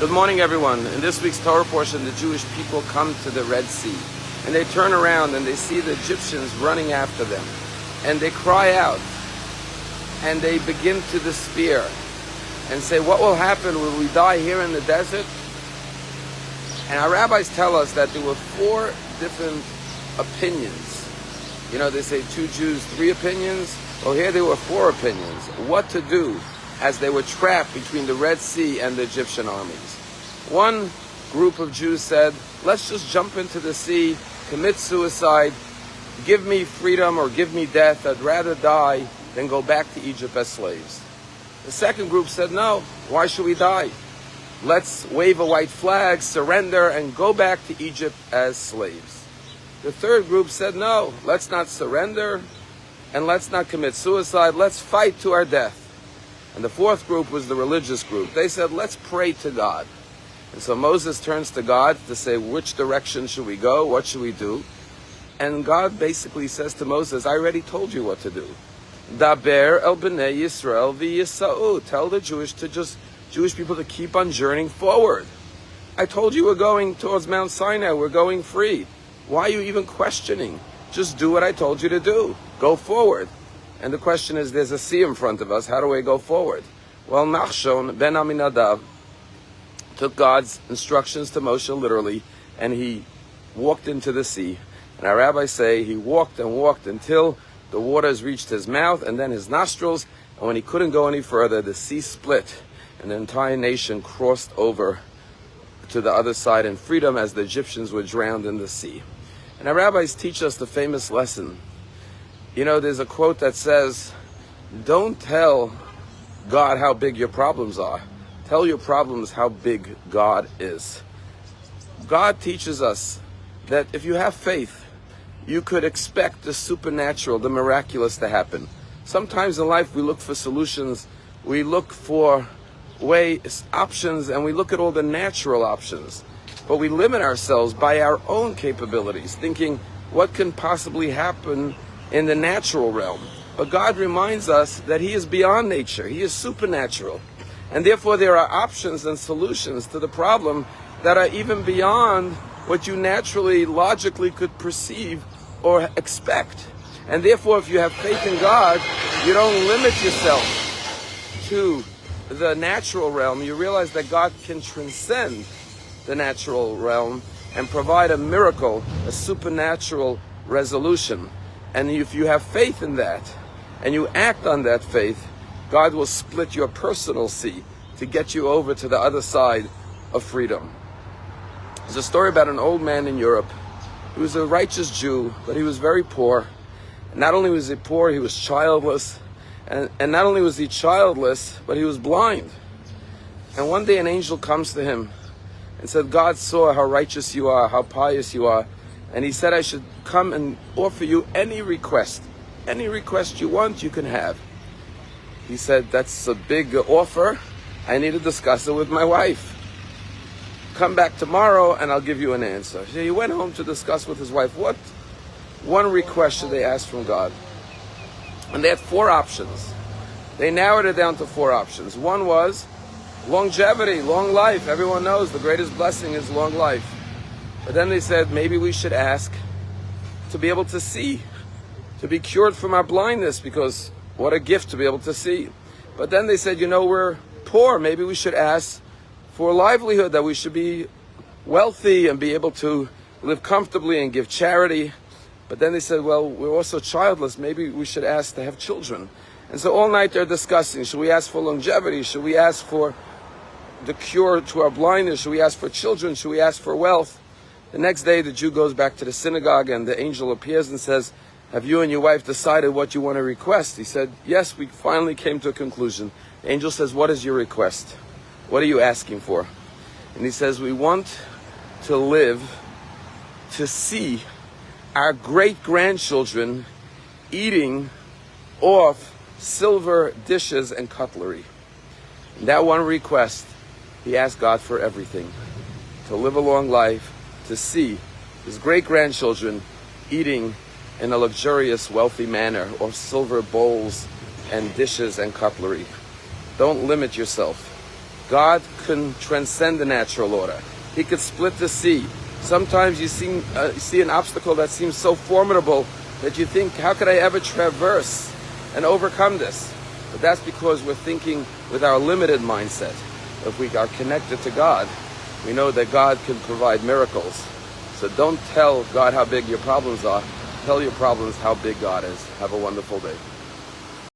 Good morning, everyone. In this week's Torah portion, the Jewish people come to the Red Sea, and they turn around and they see the Egyptians running after them, and they cry out, and they begin to despair, and say, what will happen? Will we die here in the desert? And our rabbis tell us that there were 4 different opinions. You know, they say 2 Jews, 3 opinions. Well, here there were 4 opinions. What to do as they were trapped between the Red Sea and the Egyptian armies. One group of Jews said, let's just jump into the sea, commit suicide, give me freedom or give me death. I'd rather die than go back to Egypt as slaves. The second group said, no, why should we die? Let's wave a white flag, surrender, and go back to Egypt as slaves. The third group said, no, let's not surrender, and let's not commit suicide. Let's fight to our death. And the fourth group was the religious group. They said, let's pray to God. And so Moses turns to God to say, which direction should we go? What should we do? And God basically says to Moses, I already told you what to do. Daber el bnei Yisrael v'yisa'u. Tell the Jewish people to keep on journeying forward. I told you we're going towards Mount Sinai. We're going free. Why are you even questioning? Just do what I told you to do. Go forward. And the question is, there's a sea in front of us. How do we go forward? Well, Nachshon ben Aminadav took God's instructions to Moshe literally, and he walked into the sea. And our rabbis say he walked and walked until the waters reached his mouth and then his nostrils. And when he couldn't go any further, the sea split, and the entire nation crossed over to the other side in freedom as the Egyptians were drowned in the sea. And our rabbis teach us the famous lesson. You know, there's a quote that says, don't tell God how big your problems are. Tell your problems how big God is. God teaches us that if you have faith, you could expect the supernatural, the miraculous to happen. Sometimes in life we look for solutions, we look for ways, options, and we look at all the natural options. But we limit ourselves by our own capabilities, thinking what can possibly happen in the natural realm. But God reminds us that He is beyond nature. He is supernatural. And therefore there are options and solutions to the problem that are even beyond what you naturally, logically could perceive or expect. And therefore if you have faith in God, you don't limit yourself to the natural realm. You realize that God can transcend the natural realm and provide a miracle, a supernatural resolution. And if you have faith in that, and you act on that faith, God will split your personal sea to get you over to the other side of freedom. There's a story about an old man in Europe. He was a righteous Jew, but he was very poor. And not only was he poor, he was childless. And not only was he childless, but he was blind. And one day an angel comes to him and said, God saw how righteous you are, how pious you are. And he said, I should come and offer you any request. Any request you want, you can have. He said, that's a big offer. I need to discuss it with my wife. Come back tomorrow and I'll give you an answer. So he went home to discuss with his wife, what one request should they ask from God? And they had 4 options. They narrowed it down to 4 options. One was longevity, long life. Everyone knows the greatest blessing is long life. But then they said, maybe we should ask to be able to see, to be cured from our blindness, because what a gift to be able to see. But then they said, you know, we're poor. Maybe we should ask for a livelihood, that we should be wealthy and be able to live comfortably and give charity. But then they said, well, we're also childless. Maybe we should ask to have children. And so all night they're discussing, should we ask for longevity? Should we ask for the cure to our blindness? Should we ask for children? Should we ask for wealth? The next day, the Jew goes back to the synagogue and the angel appears and says, have you and your wife decided what you want to request? He said, yes, we finally came to a conclusion. The angel says, what is your request? What are you asking for? And he says, we want to live to see our great-grandchildren eating off silver dishes and cutlery. And that one request, he asked God for everything. To live a long life, to see his great-grandchildren eating in a luxurious, wealthy manner, or silver bowls and dishes and cutlery. Don't limit yourself. God can transcend the natural order. He could split the sea. Sometimes you see an obstacle that seems so formidable that you think, how could I ever traverse and overcome this? But that's because we're thinking with our limited mindset. If we are connected to God, we know that God can provide miracles. So don't tell God how big your problems are. Tell your problems how big God is. Have a wonderful day.